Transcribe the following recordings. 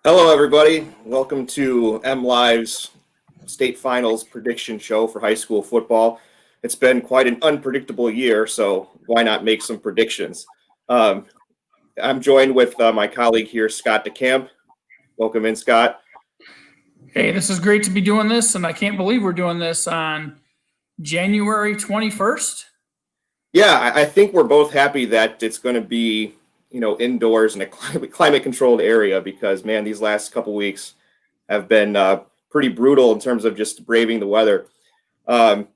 Hello, everybody. Welcome to M Live's state finals prediction show for high school football. It's been quite an unpredictable year, so why not make some predictions? I'm joined with my colleague here, Scott Decamp. Welcome in, Scott. Hey, this is great to be doing this, and I can't believe we're doing this on January 21st. Yeah, I think we're both happy that it's going to be indoors in a climate-controlled area because, man, these last couple weeks have been pretty brutal in terms of just braving the weather.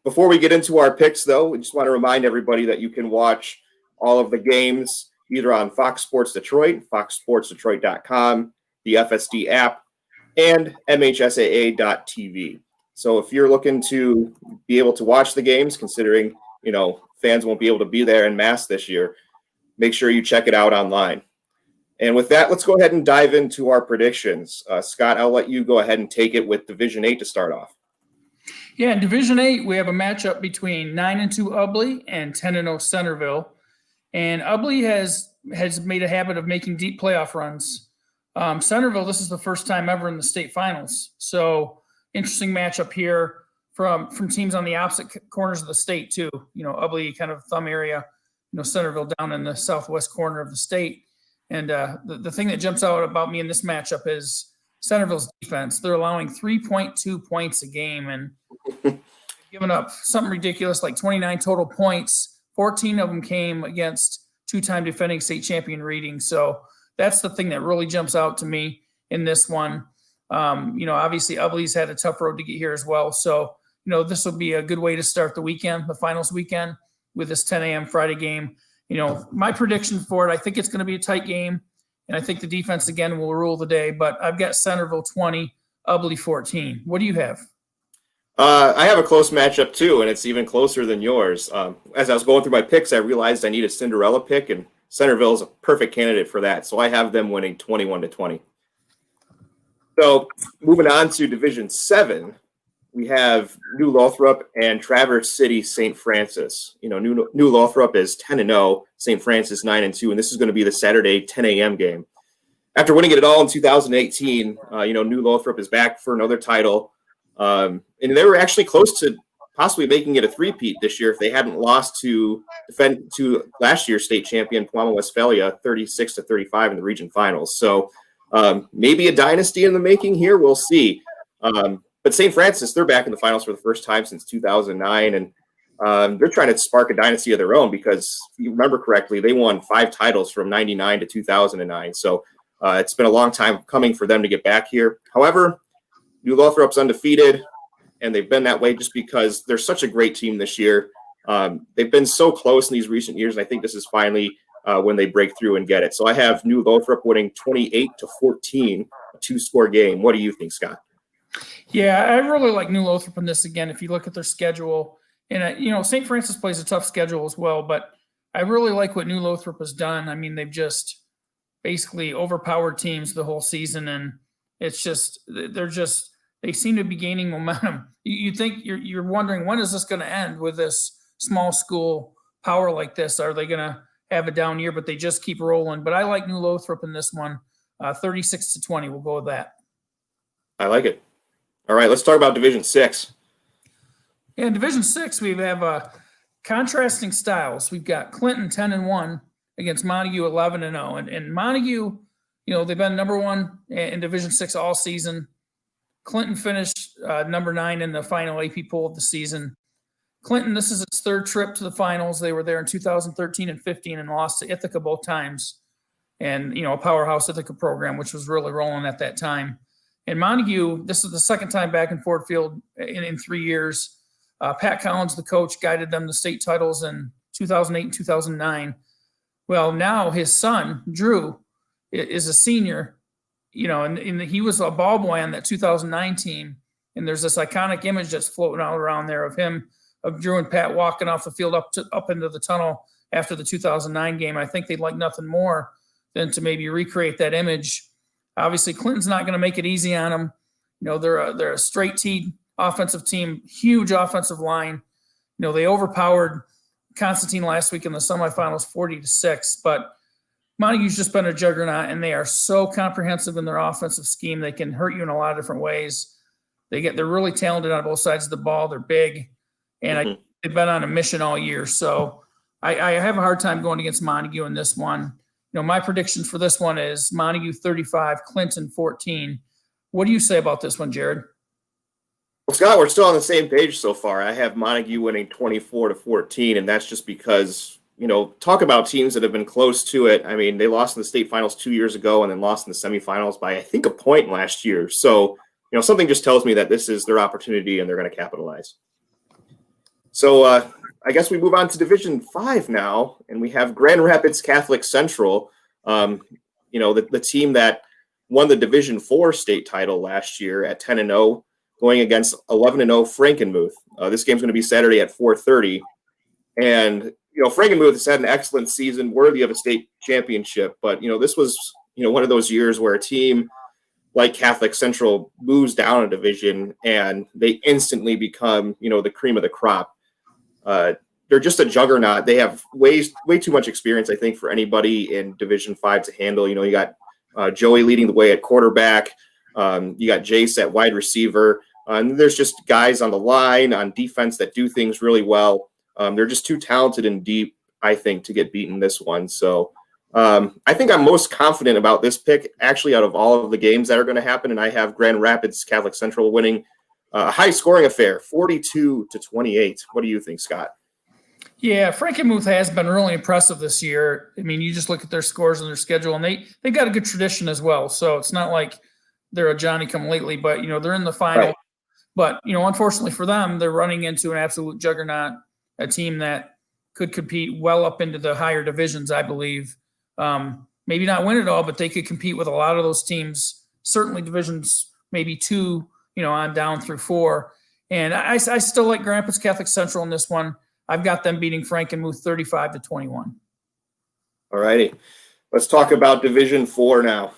Before we get into our picks, though, we just want to remind everybody that you can watch all of the games either on Fox Sports Detroit, foxsportsdetroit.com, the FSD app, and MHSAA.tv. So if you're looking to be able to watch the games, considering, fans won't be able to be there en masse this year, make sure you check it out online. And with that, let's go ahead and dive into our predictions. Scott, I'll let you go ahead and take it with Division 8 to start off. Yeah, in Division 8, we have a matchup between 9-2 Ubly and 10-0 Centreville. And Ubly has made a habit of making deep playoff runs. Centreville, this is the first time ever in the state finals. So interesting matchup here from teams on the opposite corners of the state too. Ubly kind of thumb area, Centreville down in the southwest corner of the state. And the thing that jumps out about me in this matchup is Centreville's defense. They're allowing 3.2 points a game, and they've given up something ridiculous like 29 total points. 14 of them came against two-time defending state champion Reading. So that's the thing that really jumps out to me in this one. Obviously Ubly's had a tough road to get here as well. So, this will be a good way to start the weekend, the finals weekend, with this 10 a.m. Friday game. My prediction for it, I think it's going to be a tight game, and I think the defense, again, will rule the day. But I've got Centreville 20, Ubly 14. What do you have? I have a close matchup, too, and it's even closer than yours. As I was going through my picks, I realized I need a Cinderella pick, and Centreville is a perfect candidate for that. So I have them winning 21-20. So moving on to Division 7, we have New Lothrop and Traverse City St. Francis. New Lothrop is 10-0, St. Francis 9-2, and this is going to be the Saturday 10 a.m. game. After winning it all in 2018, New Lothrop is back for another title, and they were actually close to possibly making it a three-peat this year if they hadn't lost to last year's state champion Puama Westphalia 36-35 in the region finals. So maybe a dynasty in the making here. We'll see. But St. Francis, they're back in the finals for the first time since 2009, and they're trying to spark a dynasty of their own because, if you remember correctly, they won 5 titles from 99 to 2009. So it's been a long time coming for them to get back here. However, New Lothrop's undefeated, and they've been that way just because they're such a great team this year. They've been so close in these recent years, and I think this is finally when they break through and get it. So I have New Lothrop winning 28-14, a 2-score game. What do you think, Scott? Yeah, I really like New Lothrop in this again. If you look at their schedule, and St. Francis plays a tough schedule as well, but I really like what New Lothrop has done. I mean, they've just basically overpowered teams the whole season, and it's just they seem to be gaining momentum. You think you're wondering, when is this going to end with this small school power like this? Are they going to have a down year? But they just keep rolling. But I like New Lothrop in this one, 36-20. We'll go with that. I like it. All right, let's talk about Division 6. Yeah, in Division 6, we have contrasting styles. We've got Clinton 10-1 against Montague 11-0. And Montague, they've been number 1 in Division 6 all season. Clinton finished number 9 in the final AP poll of the season. Clinton, this is its 3rd trip to the finals. They were there in 2013 and 15 and lost to Ithaca both times. And, a powerhouse Ithaca program, which was really rolling at that time. And Montague, this is the 2nd time back in Ford Field in 3 years. Pat Collins, the coach, guided them to state titles in 2008 and 2009. Well, now his son, Drew, is a senior, and he was a ball boy on that 2009 team. And there's this iconic image that's floating all around there of Drew and Pat walking off the field up into the tunnel after the 2009 game. I think they'd like nothing more than to maybe recreate that image. Obviously, Clinton's not going to make it easy on them. They're a straight-teed offensive team, huge offensive line. They overpowered Constantine last week in the semifinals 40-6. But Montague's just been a juggernaut, and they are so comprehensive in their offensive scheme. They can hurt you in a lot of different ways. They're really talented on both sides of the ball. They're big, and they've been on a mission all year. So I have a hard time going against Montague in this one. My prediction for this one is Montague 35, Clinton 14. What do you say about this one, Jared? Well, Scott, we're still on the same page so far. I have Montague winning 24-14, and that's just because talk about teams that have been close to it. I mean, they lost in the state finals 2 years ago and then lost in the semifinals by, I think, a point last year. So, something just tells me that this is their opportunity and they're going to capitalize. So I guess we move on to Division 5 now, and we have Grand Rapids Catholic Central, the team that won the Division 4 state title last year at 10-0, going against 11-0 Frankenmuth. This game's going to be Saturday at 4:30. And Frankenmuth has had an excellent season, worthy of a state championship. But, this was, one of those years where a team like Catholic Central moves down a division and they instantly become, the cream of the crop. They're just a juggernaut. They have way too much experience, I think, for anybody in Division 5 to handle. You got Joey leading the way at quarterback. You got Jace at wide receiver. And there's just guys on the line, on defense that do things really well. They're just too talented and deep, I think, to get beaten this one. So I think I'm most confident about this pick, actually, out of all of the games that are going to happen. And I have Grand Rapids Catholic Central winning a high-scoring affair, 42-28. What do you think, Scott? Yeah, Frankenmuth has been really impressive this year. I mean, you just look at their scores and their schedule, and they got a good tradition as well. So it's not like they're a Johnny-come-lately, but, they're in the final. Right. But, unfortunately for them, they're running into an absolute juggernaut, a team that could compete well up into the higher divisions, I believe. Maybe not win it all, but they could compete with a lot of those teams, certainly divisions, maybe 2, on down through 4. And I still like Grand Rapids Catholic Central in this one. I've got them beating Frankenmuth 35-21. All righty. Let's talk about Division 4 now.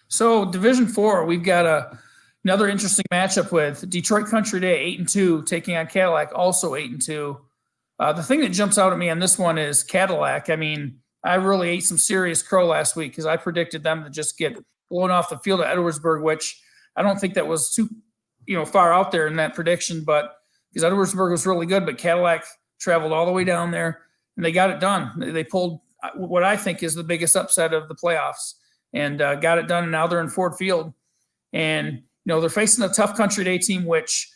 So Division 4, we've got another interesting matchup with Detroit Country Day 8-2 taking on Cadillac, also 8-2. The thing that jumps out at me on this one is Cadillac. I mean, I really ate some serious crow last week because I predicted them to just get blown off the field at Edwardsburg, which I don't think that was too, far out there in that prediction, but because Edwardsburg was really good, but Cadillac traveled all the way down there and they got it done. They pulled what I think is the biggest upset of the playoffs and got it done. And now they're in Ford Field and, they're facing a tough Country Day team, which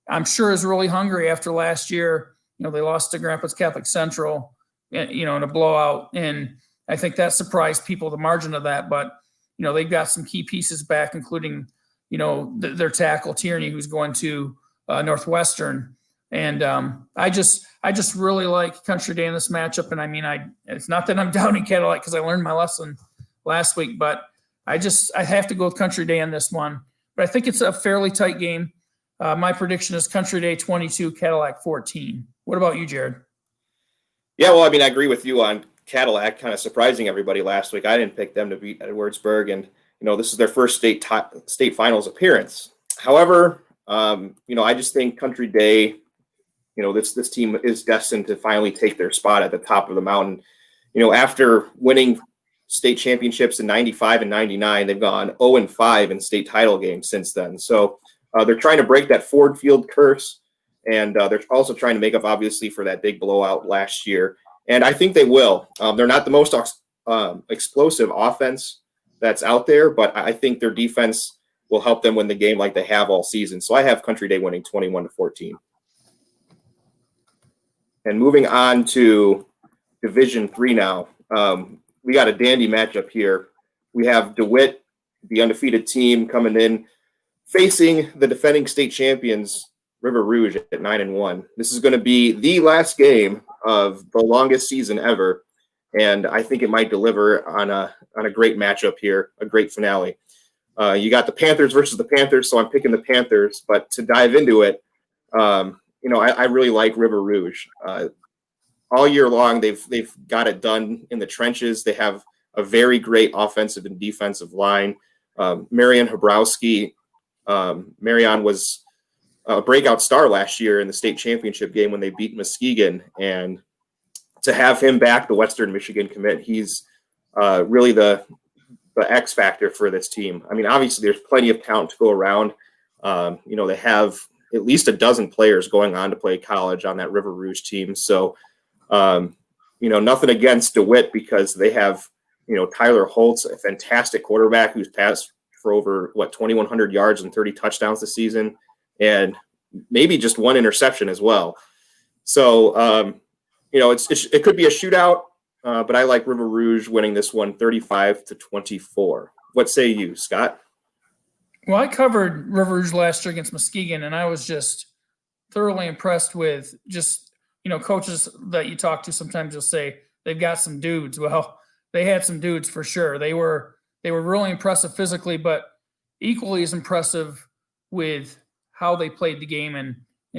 I'm sure is really hungry after last year. They lost to Grand Rapids Catholic Central, in a blowout. And I think that surprised people, the margin of that. But, they've got some key pieces back, including, their tackle Tierney, who's going to Northwestern. And I just really like Country Day in this matchup. And I mean, it's not that I'm downing Cadillac because I learned my lesson last week, but I have to go with Country Day on this one. But I think it's a fairly tight game. My prediction is Country Day 22, Cadillac 14. What about you, Jared? Yeah, well, I mean, I agree with you on Cadillac, kind of surprising everybody last week. I didn't pick them to beat Edwardsburg, and this is their first state finals appearance. However, I just think Country Day, this team is destined to finally take their spot at the top of the mountain. After winning state championships in 95 and 99, they've gone 0-5 in state title games since then. So they're trying to break that Ford Field curse. And they're also trying to make up, obviously, for that big blowout last year. And I think they will. They're not the most explosive offense that's out there, but I think their defense will help them win the game like they have all season. So I have Country Day winning 21-14. And moving on to Division 3 now. We got a dandy matchup here. We have DeWitt, the undefeated team, coming in, facing the defending state champions, River Rouge, at 9-1. This is going to be the last game of the longest season ever, and I think it might deliver on a great matchup here, a great finale. You got the Panthers versus the Panthers, so I'm picking the Panthers. But to dive into it, I really like River Rouge. All year long, they've got it done in the trenches. They have a very great offensive and defensive line. Marion Habrowski, Marion was a breakout star last year in the state championship game when they beat Muskegon. And, to have him back, the Western Michigan commit, he's really the X factor for this team. I mean, obviously there's plenty of talent to go around. They have at least a dozen players going on to play college on that River Rouge team. So, nothing against DeWitt because they have, Tyler Holtz, a fantastic quarterback who's passed for over 2,100 yards and 30 touchdowns this season, and maybe just one interception as well. So, it could be a shootout, but I like River Rouge winning this one 35-24. What say you, Scott? Well, I covered River Rouge last year against Muskegon, and I was just thoroughly impressed with just, coaches that you talk to. Sometimes you'll say they've got some dudes. Well, they had some dudes for sure. They were really impressive physically, but equally as impressive with how they played the game, and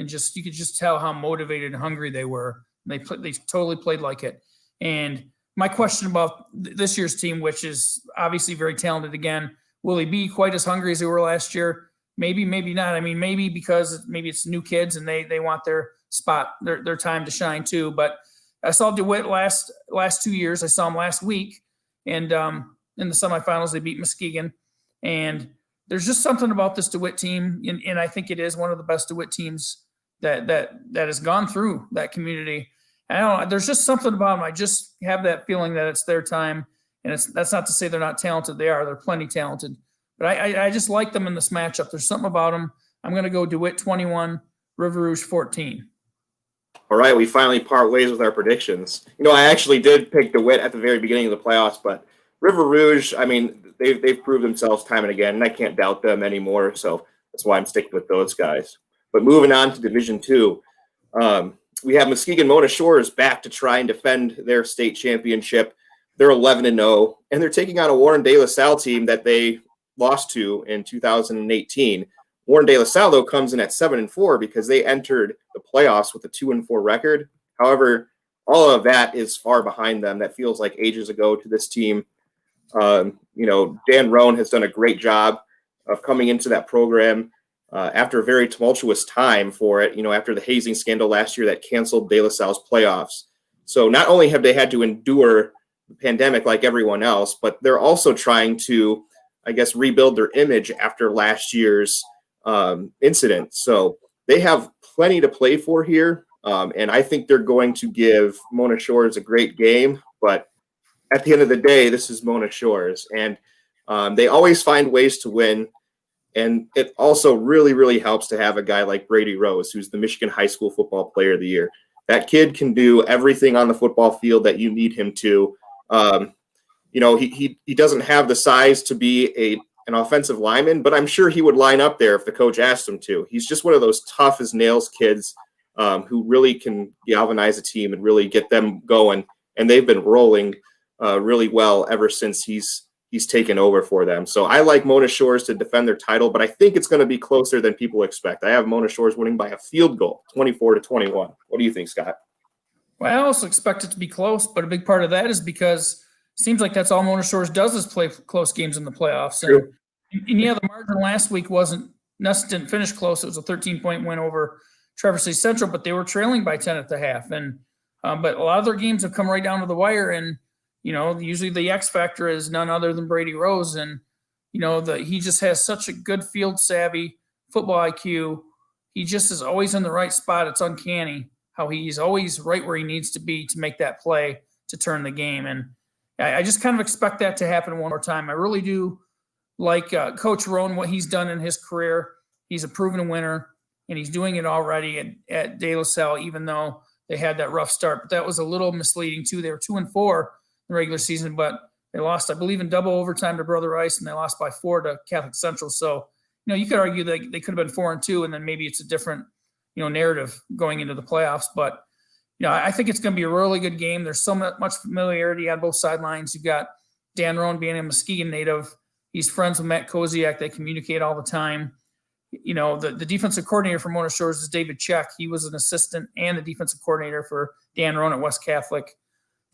just you could just tell how motivated and hungry they were. They totally played like it. And my question about this year's team, which is obviously very talented again, will they be quite as hungry as they were last year? Maybe, maybe not. I mean, maybe because maybe it's new kids and they want their spot, their time to shine too. But I saw DeWitt last 2 years. I saw them last week, and in the semifinals they beat Muskegon. And there's just something about this DeWitt team, and I think it is one of the best DeWitt teams that has gone through that community. I don't know. There's just something about them. I just have that feeling that it's their time, and that's not to say they're not talented. They are. They're plenty talented. But I just like them in this matchup. There's something about them. I'm going to go DeWitt 21, River Rouge 14. All right, we finally part ways with our predictions. I actually did pick DeWitt at the very beginning of the playoffs, but River Rouge, I mean, they've proved themselves time and again, and I can't doubt them anymore. So that's why I'm sticking with those guys. But moving on to Division II, we have Muskegon Mona Shores back to try and defend their state championship. They're 11-0, and they're taking on a Warren De La Salle team that they lost to in 2018. Warren De La Salle, though, comes in at 7-4 because they entered the playoffs with a 2-4 record. However, all of that is far behind them. That feels like ages ago to this team. Dan Roan has done a great job of coming into that program after a very tumultuous time for it, after the hazing scandal last year that canceled De La Salle's playoffs. So not only have they had to endure the pandemic like everyone else, but they're also trying to, rebuild their image after last year's incident. So they have plenty to play for here. And I think they're going to give Mona Shores a great game. But at the end of the day, this is Mona Shores. And they always find ways to win. And it also really, really helps to have a guy like Brady Rose, who's the Michigan High School Football Player of the Year. That kid can do everything on the football field that you need him to. He doesn't have the size to be an offensive lineman, but I'm sure he would line up there if the coach asked him to. He's just one of those tough as nails kids who really can galvanize a team and really get them going. And they've been rolling really well ever since he's taken over for them. So I like Mona Shores to defend their title, but I think it's going to be closer than people expect. I have Mona Shores winning by a field goal, 24-21. What do you think, Scott? Well, I also expect it to be close, but a big part of that is because it seems like that's all Mona Shores does is play close games in the playoffs. True. And yeah, the margin last week didn't finish close. It was a 13-point win over Traverse City Central, but they were trailing by 10 at the half. And but a lot of their games have come right down to the wire. And usually the X factor is none other than Brady Rose, and he just has such a good field savvy, football IQ. He just is always in the right spot. It's uncanny how he's always right where he needs to be to make that play to turn the game. And I just kind of expect that to happen one more time. I really do like Coach Roan, what he's done in his career. He's a proven winner, and he's doing it already at De La Salle, even though they had that rough start. But that was a little misleading too. They were 2-4 in the regular season, but they lost, I believe, in double overtime to Brother Rice, and they lost by 4 to Catholic Central. So, you could argue that they could have been 4-2, and then maybe it's a different, narrative going into the playoffs. But, I think it's going to be a really good game. There's so much familiarity on both sidelines. You've got Dan Roan being a Muskegon native. He's friends with Matt Koziak. They communicate all the time. The defensive coordinator for Mona Shores is David Check. He was an assistant and the defensive coordinator for Dan Roan at West Catholic.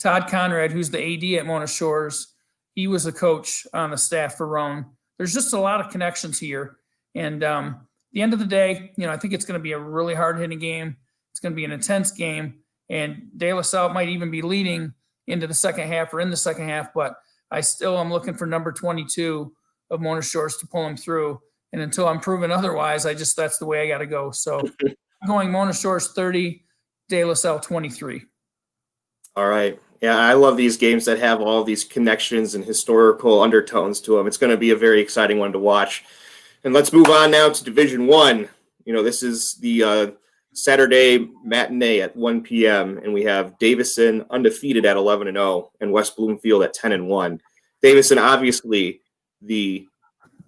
Todd Conrad, who's the AD at Mona Shores, he was a coach on the staff for Roan. There's just a lot of connections here. And at the end of the day, I think it's going to be a really hard-hitting game. It's going to be an intense game. And De La Salle might even be leading into the second half or in the second half, but I still am looking for number 22 of Mona Shores to pull him through. And until I'm proven otherwise, that's the way I got to go. So I'm going Mona Shores 30, De La Salle 23. All right. Yeah, I love these games that have all these connections and historical undertones to them. It's going to be a very exciting one to watch. And let's move on now to Division One. This is the Saturday matinee at 1 p.m. and we have Davidson undefeated at 11-0 and West Bloomfield at 10-1. Davidson, obviously the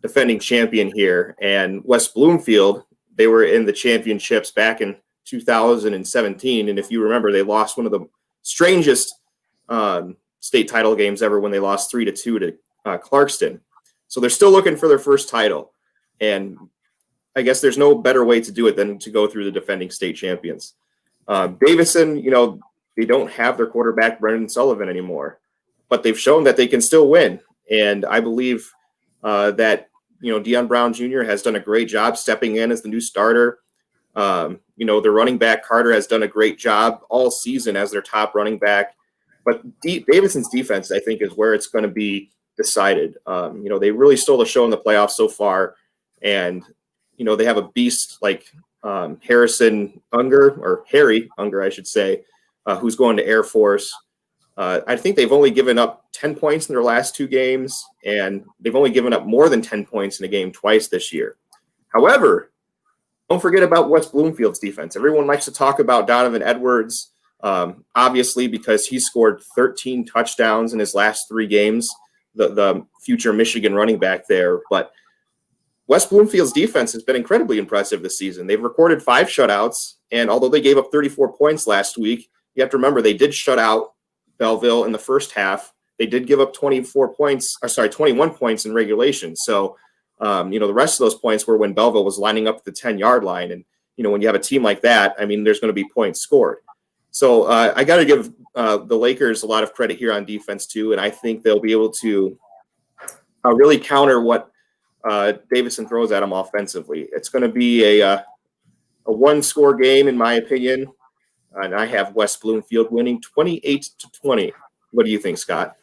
defending champion here, and West Bloomfield, they were in the championships back in 2017. And if you remember, they lost one of the strangest state title games ever when they lost 3-2 to Clarkston. So they're still looking for their first title. And I guess there's no better way to do it than to go through the defending state champions. Davidson, they don't have their quarterback, Brendan Sullivan, anymore, but they've shown that they can still win. And I believe that, Deion Brown Jr. has done a great job stepping in as the new starter. Their running back, Carter, has done a great job all season as their top running back. But Davidson's defense, I think, is where it's going to be decided. They really stole the show in the playoffs so far. And they have a beast like Harry Unger, I should say, who's going to Air Force. I think they've only given up 10 points in their last two games, and they've only given up more than 10 points in a game twice this year. However, don't forget about West Bloomfield's defense. Everyone likes to talk about Donovan Edwards, obviously, because he scored 13 touchdowns in his last three games, the future Michigan running back there. But West Bloomfield's defense has been incredibly impressive this season. They've recorded 5 shutouts, and although they gave up 34 points last week, you have to remember they did shut out Belleville in the first half. They did give up 21 points in regulation. So, the rest of those points were when Belleville was lining up at the 10-yard line. And, when you have a team like that, there's going to be points scored. So I got to give the Lakers a lot of credit here on defense too. And I think they'll be able to really counter what Davidson throws at them offensively. It's going to be a one-score game, in my opinion. And I have West Bloomfield winning 28-20. What do you think, Scott?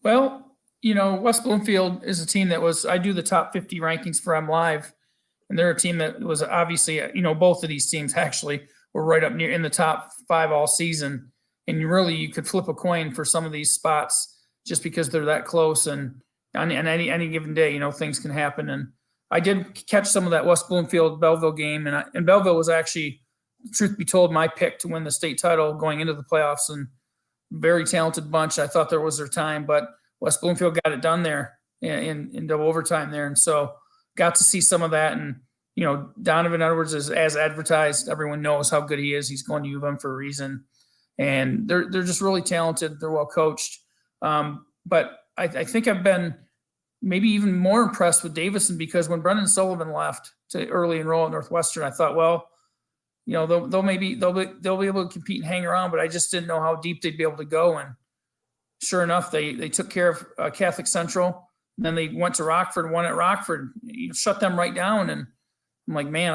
Well, West Bloomfield is a team that I do the top 50 rankings for M Live, and they're a team that was obviously, both of these teams actually were right up near in the top 5 all season. And you could flip a coin for some of these spots just because they're that close. And on any given day, things can happen. And I did catch some of that West Bloomfield Belleville game, and Belleville was actually, truth be told, my pick to win the state title going into the playoffs, and very talented bunch. I thought there was their time, but West Bloomfield got it done there in double overtime there. And so got to see some of that. And, Donovan Edwards is as advertised. Everyone knows how good he is. He's going to U of M for a reason. And they're just really talented. They're well coached. But I think I've been maybe even more impressed with Davidson, because when Brendan Sullivan left to early enroll at Northwestern, I thought, well, they'll be able to compete and hang around, but I just didn't know how deep they'd be able to go. And sure enough, they took care of Catholic Central, and then they went to Rockford, won at Rockford, shut them right down. And I'm like, man,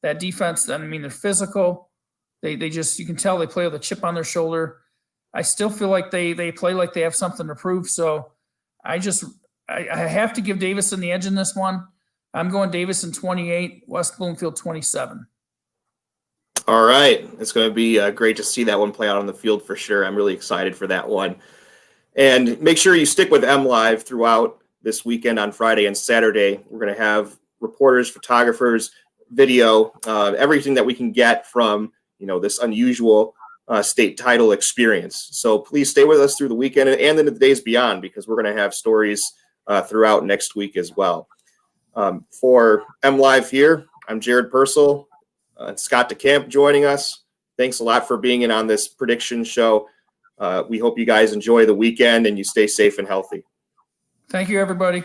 that defense, they're physical. They just, you can tell they play with a chip on their shoulder. I still feel like they play like they have something to prove. So I have to give Davidson the edge in this one. I'm going Davidson 28, West Bloomfield 27. All right. It's going to be great to see that one play out on the field for sure. I'm really excited for that one. And make sure you stick with M Live throughout this weekend on Friday and Saturday. We're going to have reporters, photographers, video, everything that we can get from, this unusual state title experience. So please stay with us through the weekend and in the days beyond, because we're going to have stories throughout next week as well. For M Live here, I'm Jared Purcell. Scott Decamp joining us. Thanks a lot for being in on this prediction show. We hope you guys enjoy the weekend and you stay safe and healthy. Thank you, everybody.